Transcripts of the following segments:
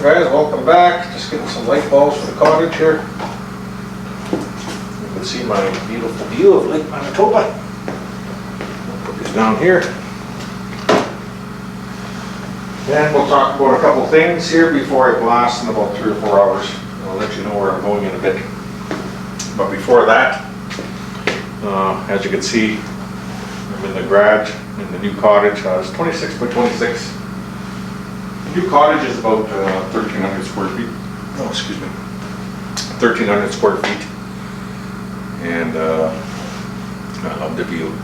guys, welcome back. Just getting some light bulbs for the cottage here. You can see my beautiful view of Lake Manitoba. I'll put these down here. And we'll talk about a couple things here before I blast in about 3 or 4 hours. I'll let you know where I'm going in a bit. But before that, as you can see, I'm in the garage in the new cottage. It's 26 by 26. The new cottage is about 1,300 square feet. Oh, excuse me. 1,300 square feet. And I love the view.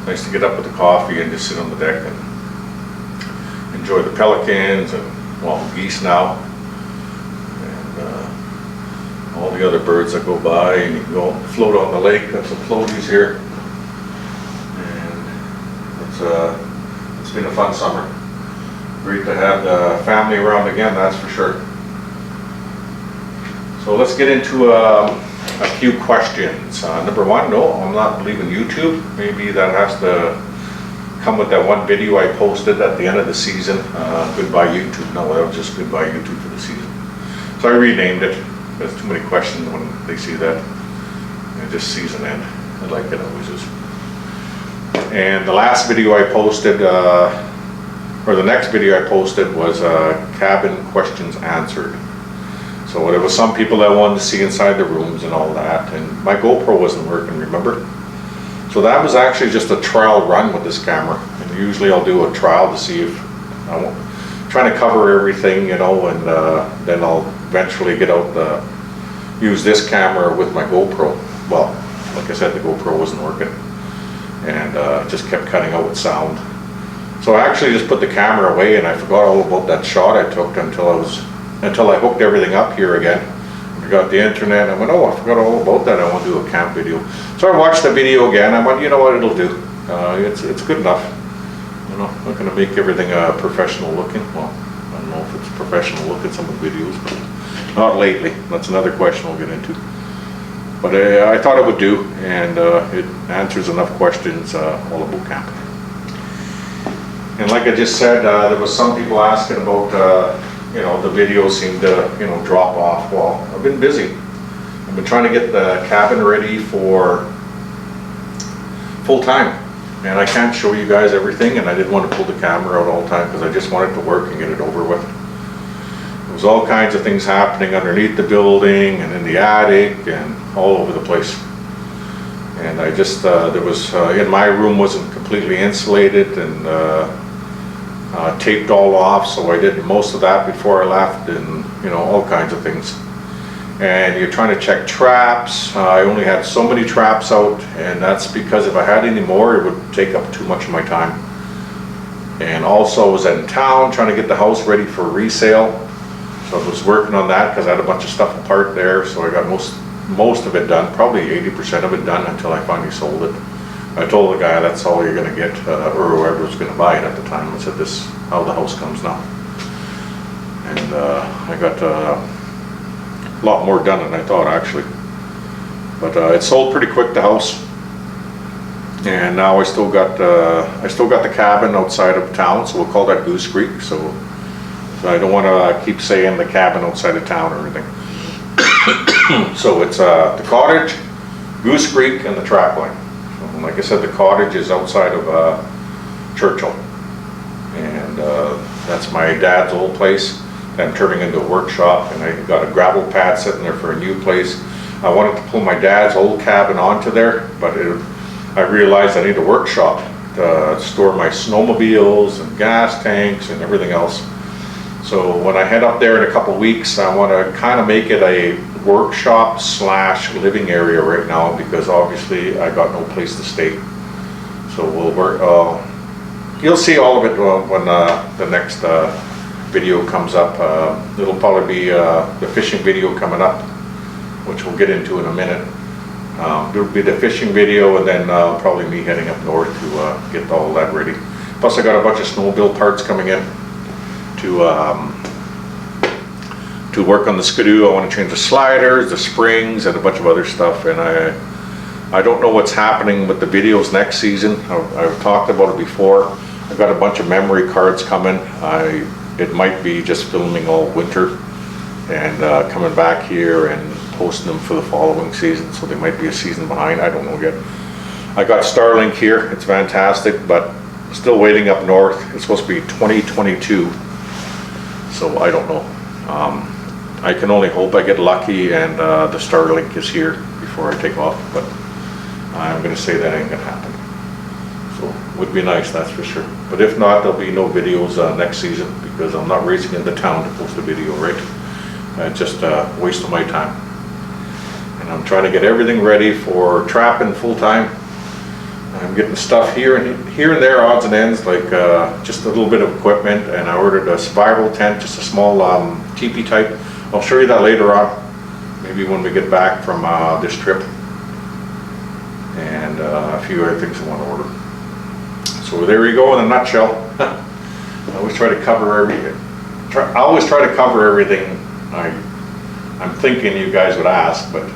Nice to get up with the coffee and just sit on the deck and enjoy the pelicans and, well, geese now. And all the other birds that go by, and you can go float on the lake. Got some floaties here. And it's been a fun summer. Great to have the family around again, that's for sure. So let's get into a few questions. Number one, no, I'm not leaving YouTube. Maybe that has to come with that one video I posted at the end of the season. Goodbye YouTube. No, that was just goodbye YouTube for the season. So I renamed it. There's too many questions when they see that. And just season end. I like it always is. And the last video I posted, or the next video I posted was cabin questions answered. So there was some people that wanted to see inside the rooms and all that, and my GoPro wasn't working, remember? So that was actually just a trial run with this camera. And usually I'll do a trial to see if I'm trying to cover everything, you know, and then I'll eventually get out use this camera with my GoPro. Well, like I said, the GoPro wasn't working, and just kept cutting out with sound. So I actually just put the camera away, and I forgot all about that shot I took until I hooked everything up here again. I got the internet, and I went, oh, I forgot all about that. I want to do a camp video. So I watched the video again. I went, you know what, it'll do. It's good enough. You know, I'm not going to make everything professional looking. Well, I don't know if it's professional looking, some of the videos, but not lately. That's another question we'll get into. But I thought it would do, and it answers enough questions all about camping. And like I just said, there was some people asking about, you know, the videos seem to, you know, drop off. Well, I've been busy. I've been trying to get the cabin ready for full time. And I can't show you guys everything, and I didn't want to pull the camera out all the time because I just wanted to work and get it over with. There was all kinds of things happening underneath the building and in the attic and all over the place. And I just, there was, in my room wasn't completely insulated and taped all off, so I did most of that before I left, and you know, all kinds of things. And you're trying to check traps. I only had so many traps out, and that's because if I had any more, it would take up too much of my time. And also I was in town trying to get the house ready for resale, so I was working on that because I had a bunch of stuff apart there, so I got most of it done, probably 80% of it done until I finally sold it. I told the guy that's all you're going to get, or whoever was going to buy it at the time. I said, this is how the house comes now. And I got a lot more done than I thought, actually. But it sold pretty quick, the house. And now I still got the cabin outside of town, so we'll call that Goose Creek. So I don't want to keep saying the cabin outside of town or anything. So it's the cottage, Goose Creek, and the trap line. And like I said, the cottage is outside of Churchill, and that's my dad's old place. I'm turning into a workshop, and I got a gravel pad sitting there for a new place. I wanted to pull my dad's old cabin onto there, but I realized I need a workshop to store my snowmobiles and gas tanks and everything else. So when I head up there in a couple weeks, I want to kind of make it a workshop / living area right now, because obviously I got no place to stay. So we'll work. You'll see all of it when the next video comes up. It'll probably be the fishing video coming up, which we'll get into in a minute. There'll be the fishing video, and then probably me heading up north to get all that ready. Plus I got a bunch of snowmobile parts coming in to work on the Skidoo. I want to change the sliders, the springs, and a bunch of other stuff. And I don't know what's happening with the videos next season. I've talked about it before. I've got a bunch of memory cards coming. it might be just filming all winter and coming back here and posting them for the following season, so they might be a season behind. I don't know yet. I got Starlink here, it's fantastic, but still waiting up north. It's supposed to be 2022, so I don't know. I can only hope I get lucky and the Starlink is here before I take off, but I'm going to say that ain't going to happen. So would be nice, that's for sure. But if not, there'll be no videos next season because I'm not racing into town to post a video, right? Just a waste of my time. And I'm trying to get everything ready for trapping full time. I'm getting stuff here and there, odds and ends, like just a little bit of equipment, and I ordered a spiral tent, just a small teepee type. I'll show you that later on, maybe when we get back from this trip, and a few other things I want to order. So there you go in a nutshell. I always try to cover everything. I always try to cover everything I'm thinking you guys would ask, but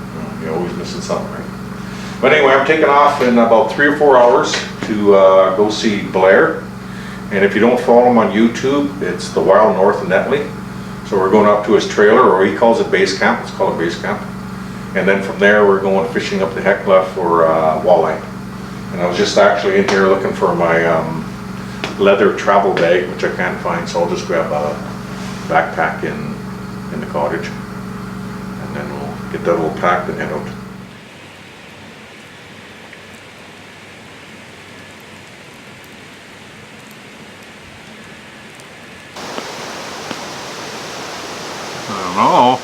you're always missing something, right? But anyway, I'm taking off in about 3 or 4 hours to go see Blair. And if you don't follow him on YouTube, it's the Wild North in Netley. So we're going up to his trailer, or he calls it base camp. Let's call it base camp. And then from there, we're going fishing up the Hecla for walleye. And I was just actually in here looking for my leather travel bag, which I can't find. So I'll just grab a backpack in the cottage. And then we'll get that all packed and head out. Oh,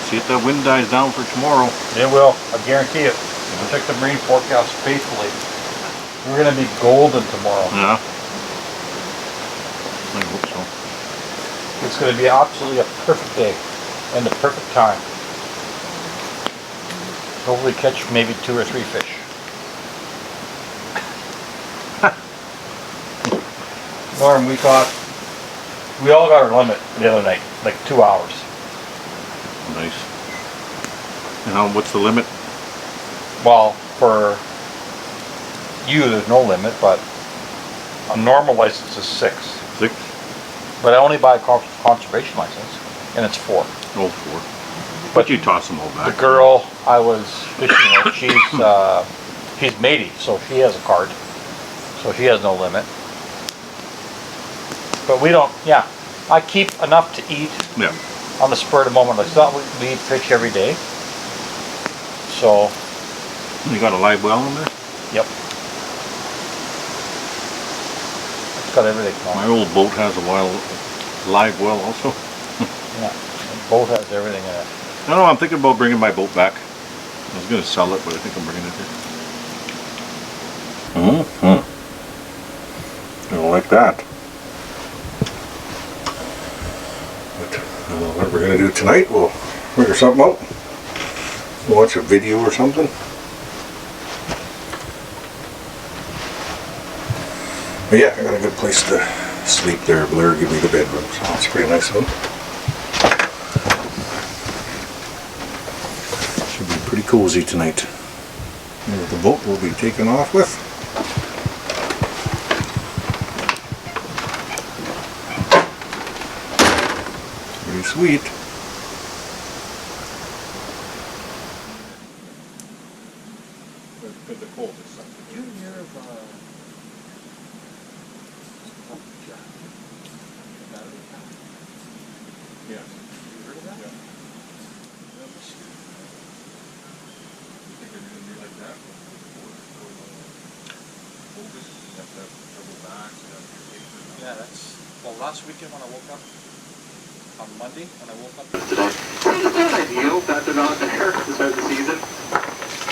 see if that wind dies down for tomorrow. It will, I guarantee it. Check the marine forecast faithfully. We're going to be golden tomorrow. Yeah, I hope so. It's going to be absolutely a perfect day and the perfect time. Hopefully catch maybe 2 or 3 fish. Norm, we all got our limit the other night, like 2 hours. Nice. And what's the limit? Well, for you, there's no limit, but a normal license is 6. 6? But I only buy a conservation license, and it's 4. Oh, 4. But you toss them all back. The girl I was fishing with, she's matey, so she has a card, so she has no limit. But we don't, yeah. I keep enough to eat on the spur of the moment. It's not we eat fish every day. So. You got a live well in there? Yep. It's got everything. My old boat has a live well also. Yeah, the boat has everything in it. No, I'm thinking about bringing my boat back. I was going to sell it, but I think I'm bringing it here. I don't like that. What we're going to do tonight, we'll figure something out. Watch a video or something. But yeah, I got a good place to sleep there. Blair gave me the bedroom, so it's a pretty nice one. Should be pretty cozy tonight. Here's the boat we'll be taking off with. Pretty sweet. Yeah, well, last weekend when I woke up, on Monday, when I woke up today. Isn't that ideal that they're not there to start the season?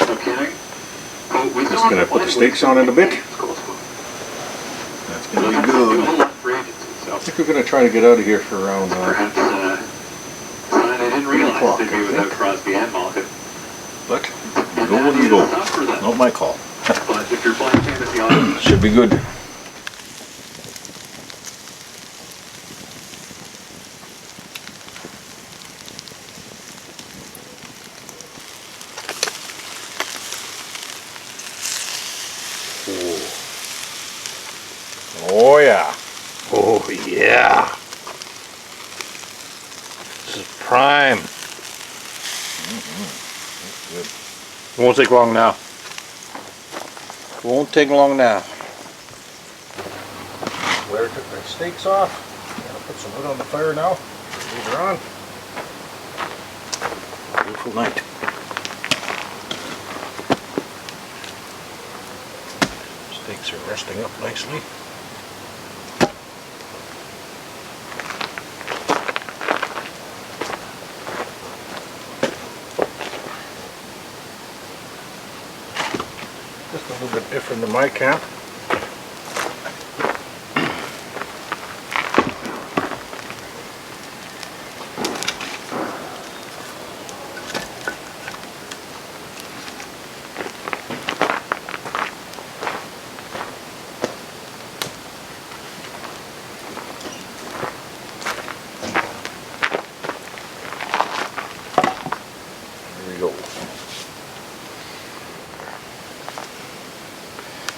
No kidding. Just gonna put the steaks on in a bit. That's gonna be good. I think we're gonna try to get out of here for around perhaps I didn't realize they'd be without Crosby and Malkin. But go when you go. Not my call. But if you're playing fantasy on should be good. Oh yeah. Oh yeah. This is prime. Good. It won't take long now. Won't take long now. Blair took the steaks off. Gotta put some wood on the fire now. Later on. Beautiful night. Steaks are resting up nicely. Just a little bit different than my camp.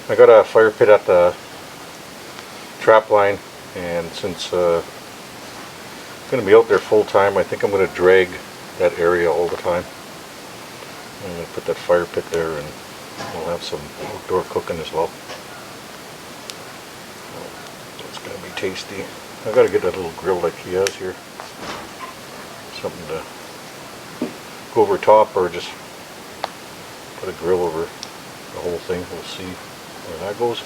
I got a fire pit at the trap line, and since I'm going to be out there full time, I think I'm going to drag that area all the time. I'm going to put that fire pit there, and we'll have some outdoor cooking as well. It's going to be tasty. I got to get that little grill like he has here. Something to go over top, or just put a grill over the whole thing. We'll see where that goes.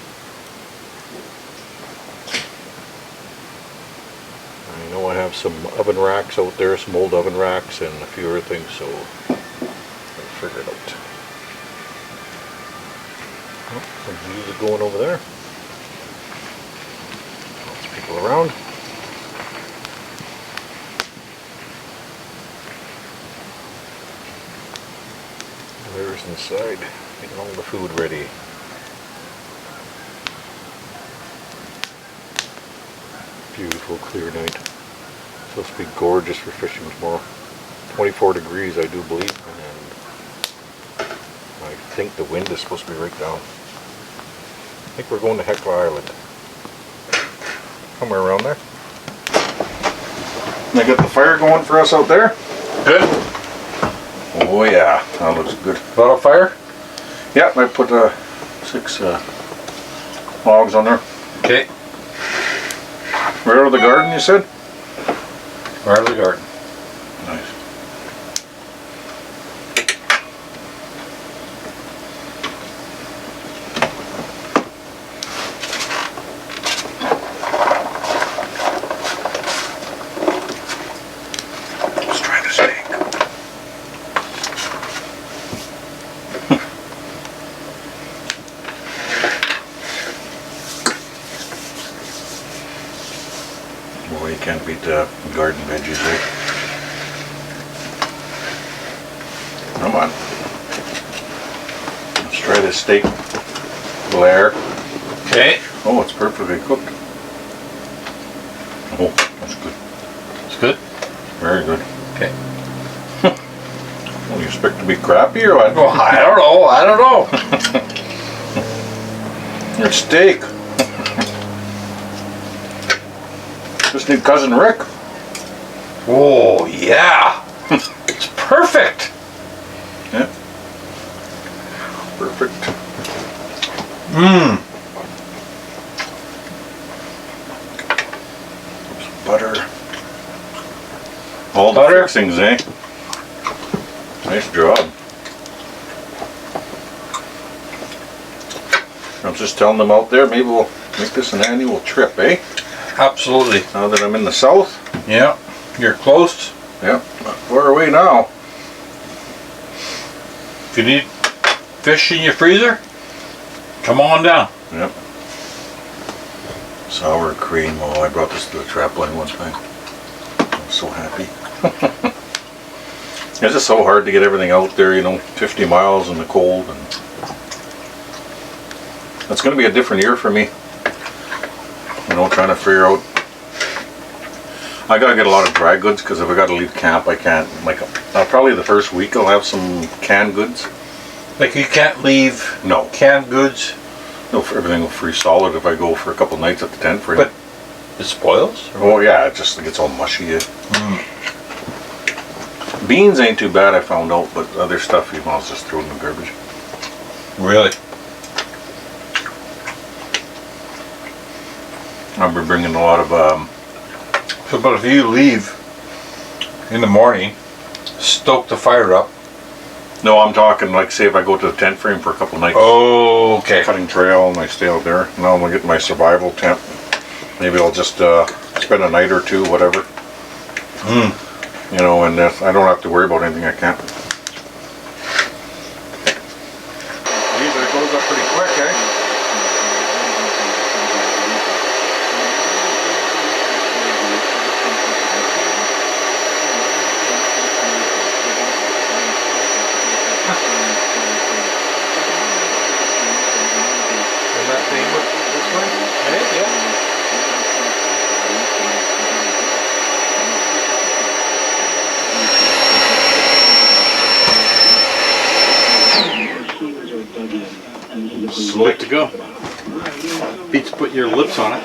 I know I have some oven racks out there, some old oven racks and a few other things, so I'll figure it out. Oh, some music going over there. Lots of people around. There's inside, getting all the food ready. Beautiful clear night. Supposed to be gorgeous for fishing tomorrow. 24 degrees I do believe, and I think the wind is supposed to be right down. I think we're going to Hecla Island. Somewhere around there. They got the fire going for us out there? Good. Oh yeah, that looks good. A lot of fire? Yeah, I put 6 logs on there. Okay. Right out of the garden, you said? Right out of the garden. Nice. Let's try the steak. Boy, you can't beat the garden veggies, eh? Come on. Let's try this steak, Blair. Okay. Oh, it's perfectly cooked. Oh, that's good. It's good? Very good. Okay. Well, you expect to be crappy or what? Well, I don't know. It's steak. Just need Cousin Rick. Oh, yeah. It's perfect. Yeah. Perfect. Mmm. Some butter. All the Butter. fixings, eh? Nice job. I was just telling them out there, maybe we'll make this an annual trip, eh? Absolutely. Now that I'm in the south. Yeah. You're close. Yeah. Far away now. If you need fish in your freezer, come on down. Yep. Sour cream. Oh, I brought this to the trap line one time. I'm so happy. It's just so hard to get everything out there, you know, 50 miles in the cold, and it's going to be a different year for me. You know, trying to figure out. I gotta get a lot of dry goods because if I gotta leave camp, I can't. Like, probably the first week I'll have some canned goods. Like you can't leave No, canned goods. no, everything will freeze solid if I go for a couple nights at the tent frame. But It spoils? Oh yeah, it just gets all mushy. Beans ain't too bad, I found out, but other stuff you might just throw in the garbage. Really? I've been bringing a lot of So, but if you leave in the morning, stoke the fire up. no, I'm talking like say if I go to the tent frame for a couple nights. Oh, okay. Cutting trail and I stay out there. Now I'm gonna get my survival tent. Maybe I'll just spend a night or two, whatever. You know, and I don't have to worry about anything I can't. Usually it goes up pretty quick, eh? Is that same with this one? Hey, yeah. Slick to go. Beats put your lips on it.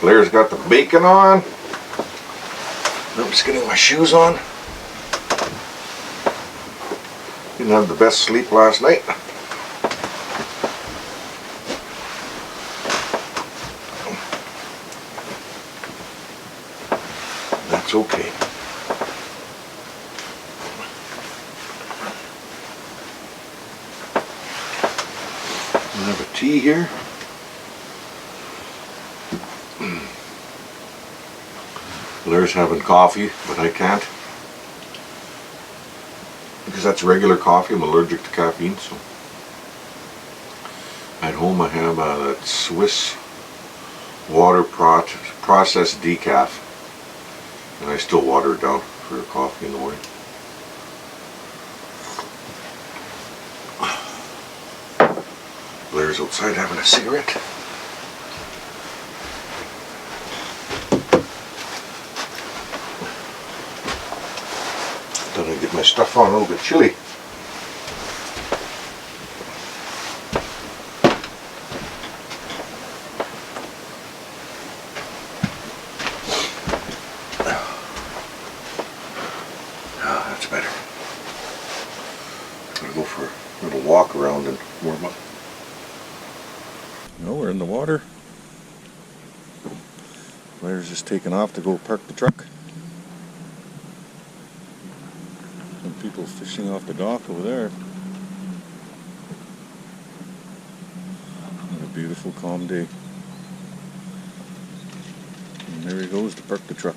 Blair's got the bacon on. I'm just getting my shoes on. Didn't have the best sleep last night. That's okay. I have a tea here. Blair's having coffee, but I can't. Because that's regular coffee, I'm allergic to caffeine, so. At home I have that Swiss water processed decaf. And I still water it down for coffee in the morning. Blair's outside having a cigarette. Thought I'd get my stuff on, a little bit chilly. Ah, that's better. Gonna go for a little walk around and warm up. No, we're in the water. Blair's just taking off to go park the truck. Some people fishing off the dock over there. What a beautiful, calm day. And there he goes to park the truck.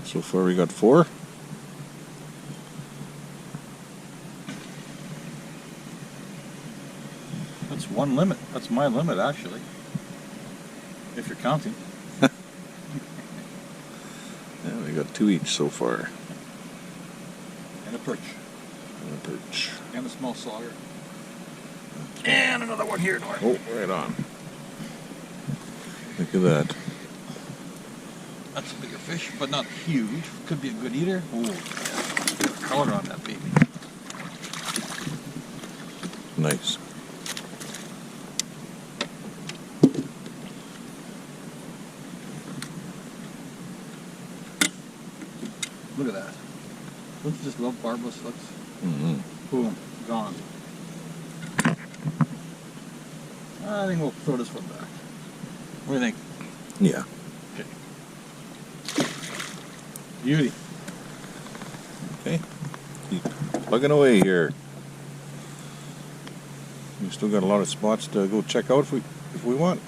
So far we got 4. That's one limit. That's my limit, actually. If you're counting. Yeah, we got 2 each so far. And a perch. And a perch. And a small sauger. And another one here, Norm. Oh, right on. Look at that. That's a bigger fish, but not huge. Could be a good eater. Oh, yeah. Color on that baby. Nice. Look at that. Don't you just love barbless hooks? Mm-hmm. Boom, gone. I think we'll throw this one back. What do you think? Yeah. Okay. Beauty. Okay. Keep plugging away here. We still got a lot of spots to go check out if we want.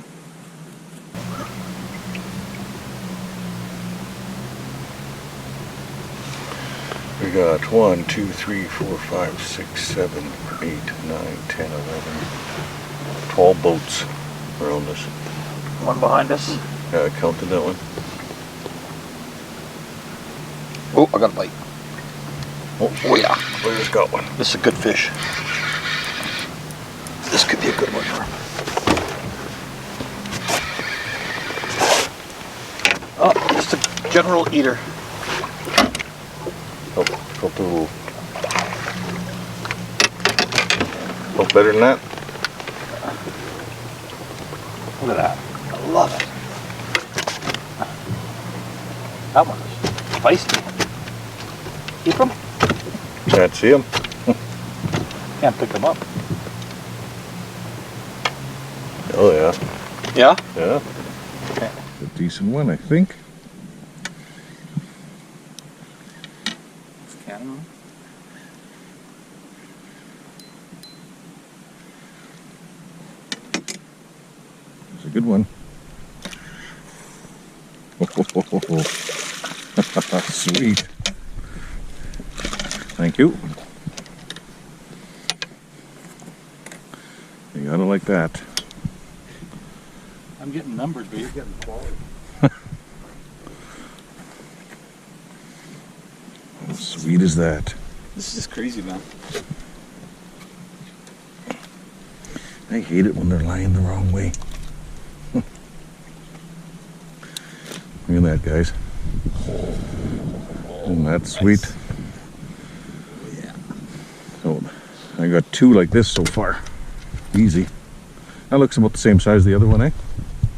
We got 1, 2, 3, 4, 5, 6, 7, 8, 9, 10, 11, 12 boats around us. One behind us. Yeah, I counted that one. Oh, I got a bite. Oh yeah, Blair's got one. This is a good fish. This could be a good one for him. Oh, just a general eater. Oh, better than that. Look at that. I love it. That one is feisty. Keep him. Can't see him. Can't pick him up. Oh yeah. Yeah? Yeah. Okay. A decent one, I think. It's a good one. Sweet. Thank you. You gotta like that. I'm getting numbers, but you're getting quality. How sweet is that? This is just crazy, man. I hate it when they're lying the wrong way. Look at that, guys. Isn't that sweet? Yeah. So I got 2 like this so far. Easy. That looks about the same size as the other one, eh? I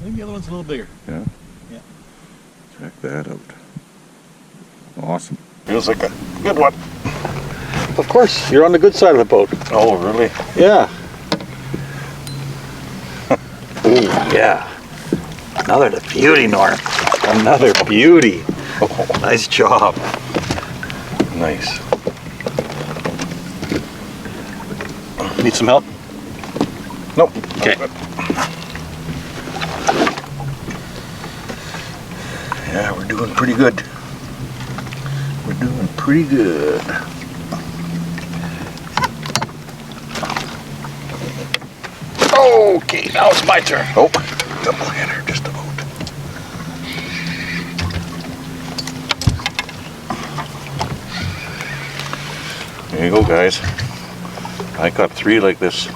think the other one's a little bigger. Yeah. Yeah. Check that out. Awesome. Feels like a good one. Of course, you're on the good side of the boat. Oh, really? Yeah. Ooh, yeah. Another beauty, Norm. Another beauty. Oh, Nice job. nice. Need some help? Nope. Okay. Yeah, we're doing pretty good. We're doing pretty good. Okay, now it's my turn. Oh, double header, just about. There you go, guys. I got 3 like this.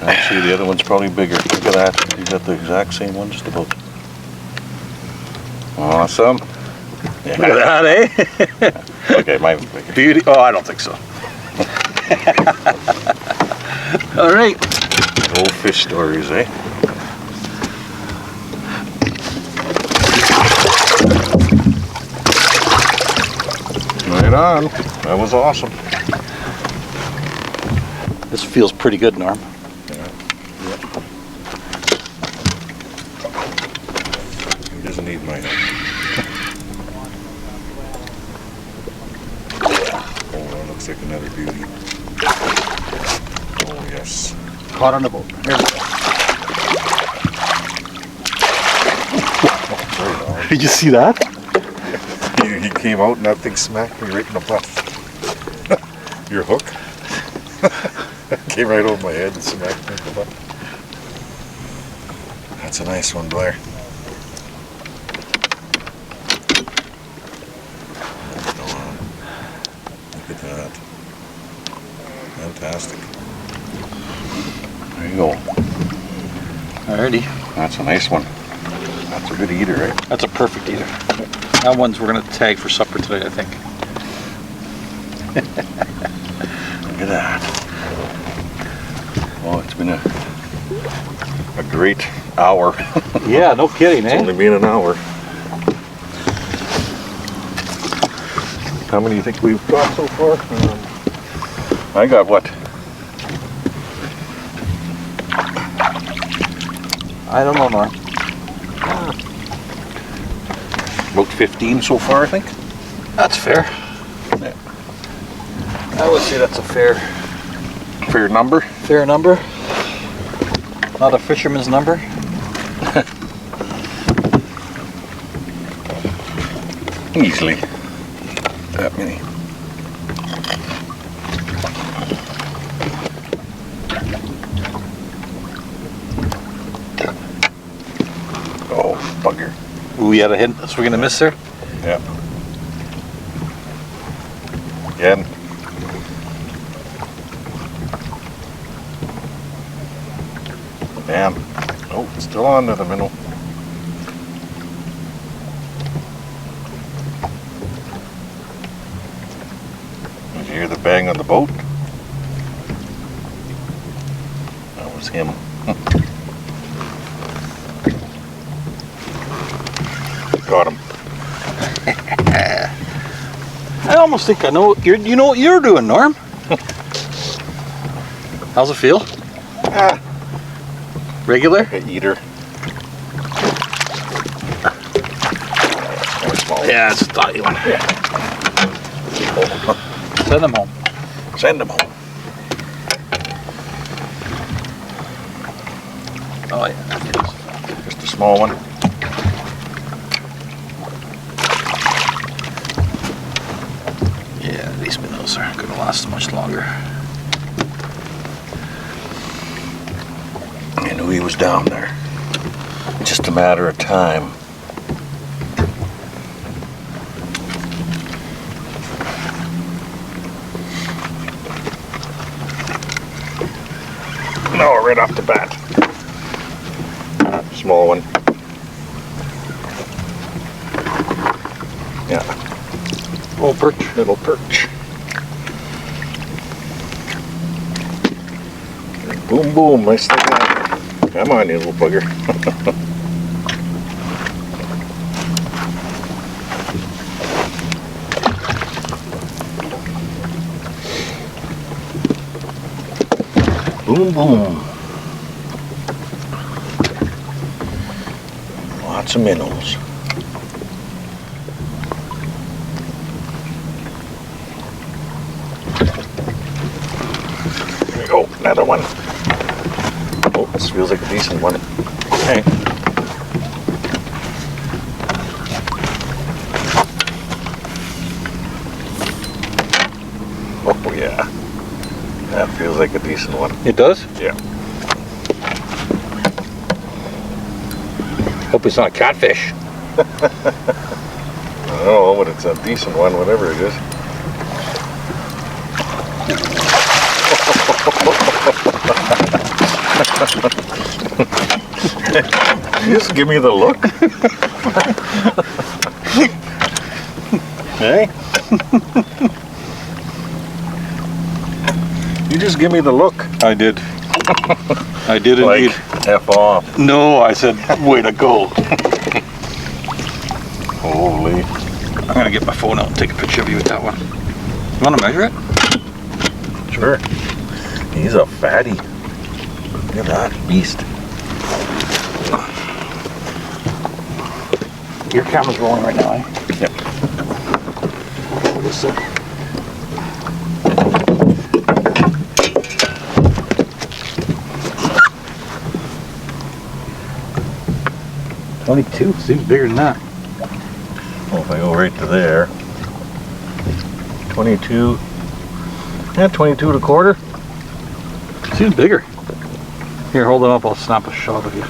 Actually, the other one's probably bigger. Look at that. You got the exact same one, just about. Awesome. Yeah. Look at that, eh? Okay, mine's bigger. Beauty. Oh, I don't think so. All right. Old fish stories, eh? Right on. That was awesome. This feels pretty good, Norm. He doesn't need my help. Oh, that looks like another beauty. Oh, yes. Caught on the boat. Here we go. Did you see that? He came out and that thing smacked me right in the butt. Your hook? Came right over my head and smacked me in the butt. That's a nice one, Blair. Look at that. Fantastic. There you go. Alrighty. That's a nice one. That's a good eater, right? That's a perfect eater. That one's we're gonna tag for supper today, I think. Look at that. Oh, it's been a great hour. Yeah, no kidding, It's only been an hour. How many do you think we've got so far? I got what? I don't know, Norm. About 15 so far, I think. That's fair. Yeah. I would say that's a fair number. fair number. Not a fisherman's number. Easily. That many. Oh, bugger. Ooh, you had a hint. So we're gonna miss there. Yeah. Again. Bam. Oh, it's still on to the minnow. Did you hear the bang of the boat? That was him. Got him. I almost think I know. You know what you're doing, Norm. How's it feel? Ah, Regular? a eater. Or small. Yeah, it's a thought one. Send them home. Send him home. Oh yeah, that is. Just a small one. Yeah, these minnows aren't going to last much longer. I knew he was down there. Just a matter of time. No, right off the bat. Small one. Yeah, Oh, perch. little perch. Boom, boom, nice thing. Come on, you little bugger. Boom, boom. Lots of minnows. There we go, another one. Oh, this feels like a decent one. Okay. Oh yeah, that feels like a decent one. It does? Yeah. Hope it's not a catfish. I don't know, but it's a decent one, whatever it is. You just give me the look. Hey? You just give me the look. I did. I did Like, indeed. F off. No, I said, way to go. Holy. I'm going to get my phone out and take a picture of you with that one. You want to measure it? Sure. He's a fatty. Look at that beast. Your camera's rolling right now, eh? Yep. Hold this up. $22 seems bigger than that. Well, if I go right to there. 22. Yeah, 22 and a quarter. Seems bigger. Here, hold it up. I'll snap a shot of you.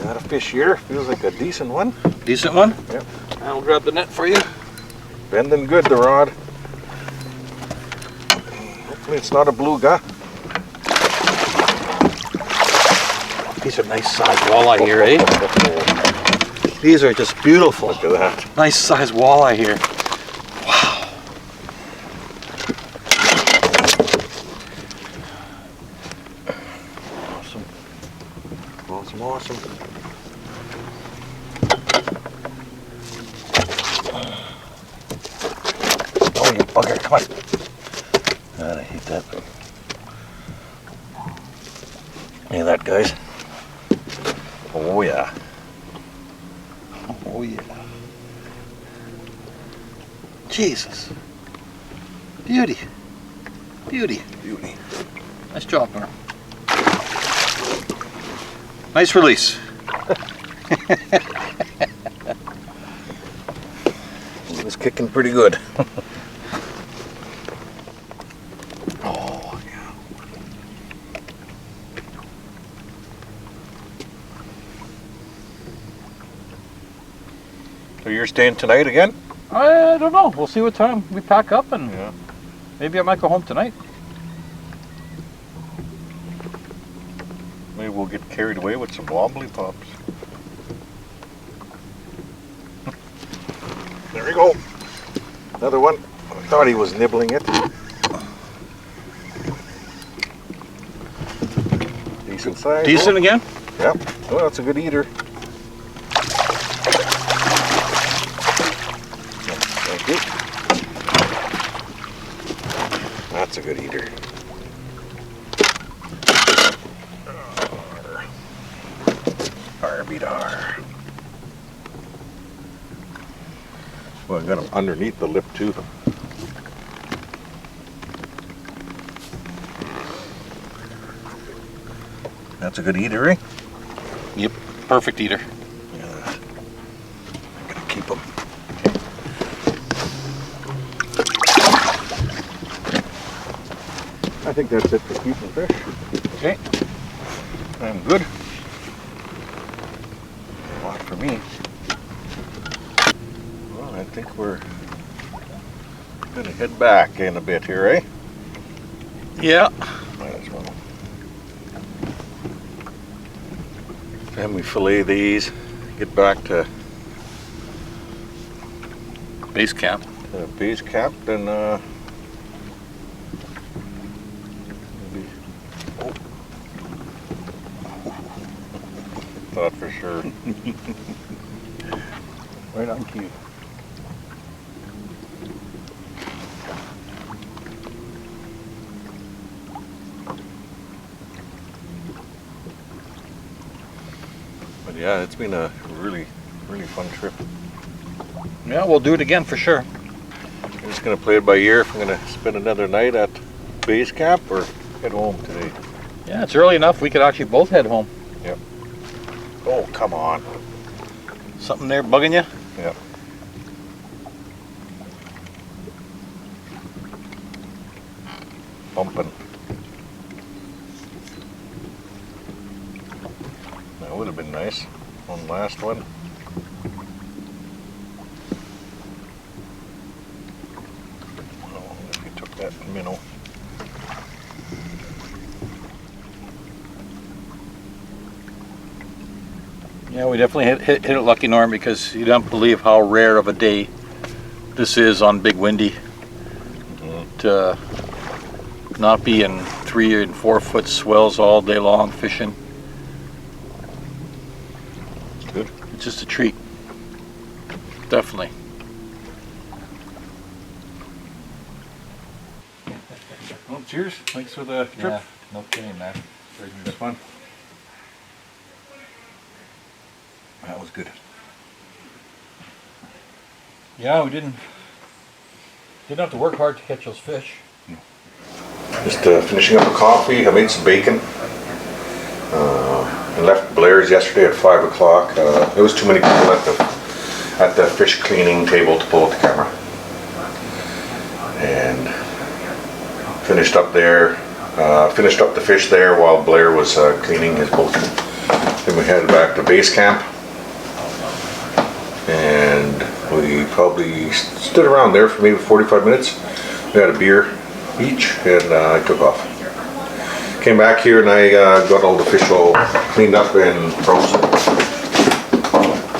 Got a fish here. Feels like a decent one. Decent one? Yep. I'll grab the net for you. Bending good, the rod. Hopefully it's not a beluga. These are nice size walleye here, eh? These are just beautiful. Look at that. Nice size walleye here. Wow. Awesome. Awesome, awesome. Oh, you bugger, come on. God, I hate that. Look at that, guys. Oh, yeah. Oh yeah. Jesus. Beauty. Beauty. Beauty. Nice job, Norm. Nice release. He was kicking pretty good. you're staying tonight again? I don't know. We'll see what time we pack up, and Yeah. maybe I might go home tonight. Maybe we'll get carried away with some wobbly pops. There we go. Another one. I thought he was nibbling it. Decent size. Decent again? Yep. Well, that's a good eater. Thank you. That's a good eater. Arbidar. Well, I got him underneath the lip too. That's a good eater, eh? Yep. Perfect eater. Yeah. I'm gonna keep him. I think that's it for keeping fish. Okay. I'm good. A lot for me. Well, I think we're gonna head back in a bit here, eh? Yeah. Might as well. Then we fillet these, get back to Base camp. the base camp, then maybe. Oh. Thought for sure. Right on cue. But yeah, it's been a really fun trip. Yeah, we'll do it again for sure. I'm just gonna play it by ear if I'm gonna spend another night at base camp or head home today. Yeah, it's early enough. We could actually both head home. Oh, come on. Something there bugging you? Yep. Bumping. That would have been nice. One last one. Oh, if you took that minnow. Yeah, we definitely hit it lucky, Norm, because you don't believe how rare of a day this is on Big Windy. To not be in 3 and 4 foot swells all day long fishing. Good. It's just a treat. Definitely. Well, cheers. Thanks for the trip. Yeah, no kidding, man. It was fun. That was good. Yeah, we didn't have to work hard to catch those fish. Just finishing up a coffee. I made some bacon. I left Blair's yesterday at 5 o'clock. There was too many people at the fish cleaning table to pull out the camera. And finished up there. Finished up the fish there while Blair was cleaning his boat. Then we headed back to base camp. And we probably stood around there for maybe 45 minutes. We had a beer each, and I took off. Came back here and I got all the fish all cleaned up and frozen.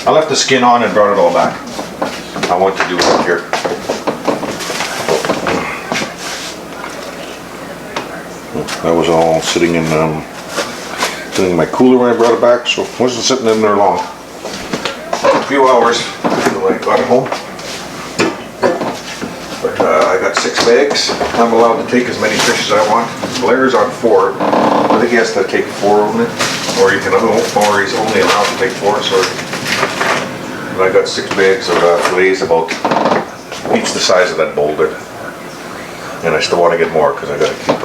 I left the skin on and brought it all back. I want to do it here. That was all sitting in my cooler when I brought it back, so it wasn't sitting in there long. A few hours until I got home. But I got 6 bags. I'm allowed to take as many fish as I want. Blair's on 4. I think he has to take 4 of them, or he's only allowed to take 4. So and I got 6 bags of fillets, about each the size of that boulder. And I still want to get more because I got to keep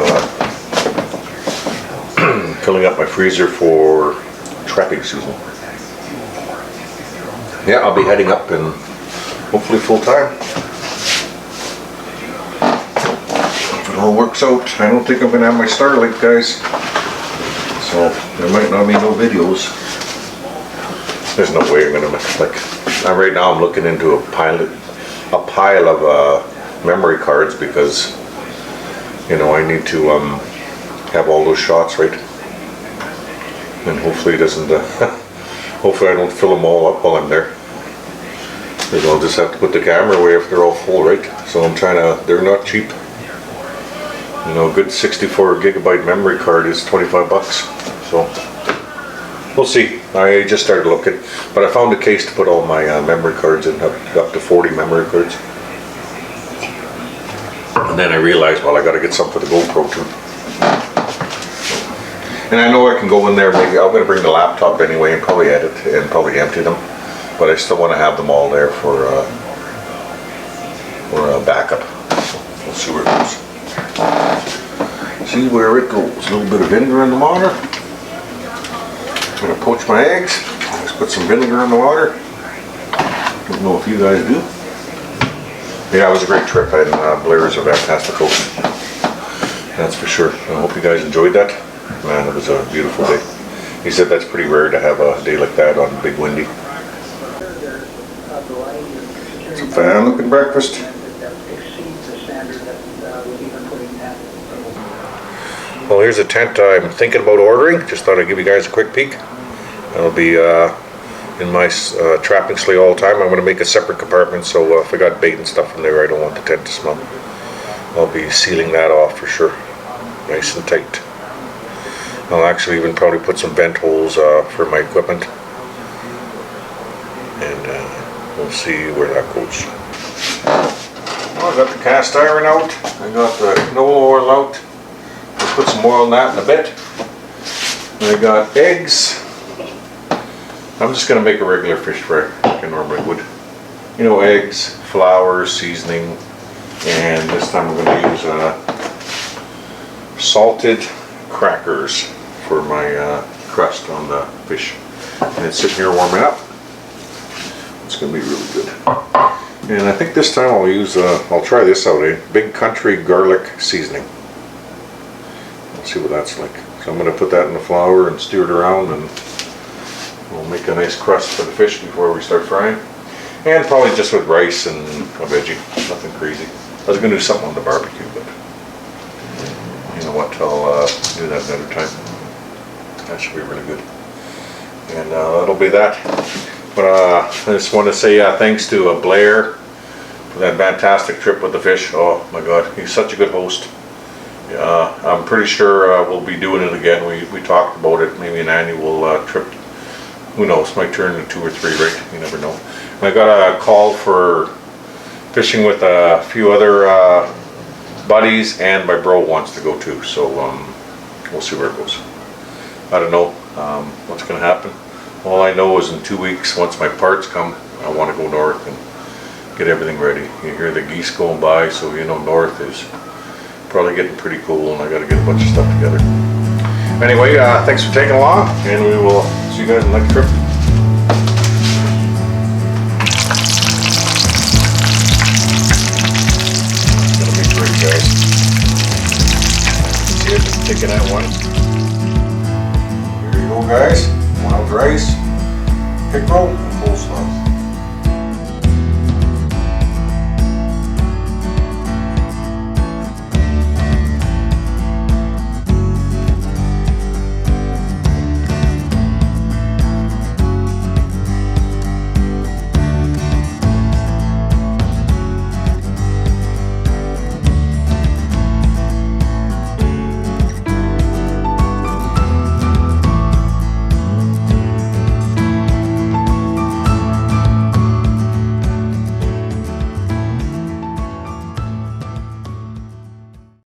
filling up my freezer for trapping season. Yeah, I'll be heading up and hopefully full time. If it all works out, I don't think I'm going to have my Starlink, guys. So there might not be no videos. There's no way I'm going to right now I'm looking into a pile of memory cards because, you know, I need to have all those shots right, and hopefully it doesn't. Hopefully I don't fill them all up while I'm there. Because I'll just have to put the camera away if they're all full, right? So I'm trying to. They're not cheap. You know, a good 64 gigabyte memory card is 25 bucks. So we'll see. I just started looking, but I found a case to put all my memory cards in, up to 40 memory cards. And then I realized, well, I got to get some for the GoPro too. And I know I can go in there, maybe I'm going to bring the laptop anyway and probably edit and probably empty them. But I still want to have them all there for a backup. So we'll see where it goes. See where it goes. A little bit of vinegar in the water. I'm going to poach my eggs. Let's put some vinegar in the water. Don't know if you guys do. Yeah, it was a great trip, and Blair is a fantastic host. That's for sure. I hope you guys enjoyed that. Man, it was a beautiful day. He said that's pretty rare to have a day like that on Big Windy. It's a fine looking breakfast. Well, here's a tent I'm thinking about ordering. Just thought I'd give you guys a quick peek. It'll be in my trapping sleigh all the time. I'm going to make a separate compartment, so if I got bait and stuff in there, I don't want the tent to smell. I'll be sealing that off for sure. Nice and tight. I'll actually even probably put some vent holes for my equipment. And we'll see where that goes. Well, I got the cast iron out. I got the canola oil out. I'll put some oil in that in a bit. And I got eggs. I'm just going to make a regular fish fry like I normally would. You know, eggs, flour, seasoning, and this time I'm going to use salted crackers for my crust on the fish. And it's sitting here warming up. It's going to be really good. And I think this time I'll try this out, Big Country garlic seasoning. Let's see what that's like. So I'm going to put that in the flour and stir it around, and we'll make a nice crust for the fish before we start frying. And probably just with rice and a veggie, nothing crazy. I was going to do something on the barbecue, but you know what, I'll do that another time. That should be really good. And that'll be that. But I just want to say thanks to Blair for that fantastic trip with the fish. Oh my God, he's such a good host. I'm pretty sure we'll be doing it again. We talked about it, maybe an annual trip. Who knows, might turn into 2 or 3, right? You never know. And I got a call for fishing with a few other buddies, and my bro wants to go too. So we'll see where it goes. I don't know what's going to happen. All I know is in 2 weeks, once my parts come, I want to go north and get everything ready. You hear the geese going by, so you know north is probably getting pretty cool, and I got to get a bunch of stuff together. Anyway, thanks for taking along, and we will see you guys on the next trip. It's gonna be great, guys. See it, just taking that one. Here you go, guys. Wild rice, pick roll.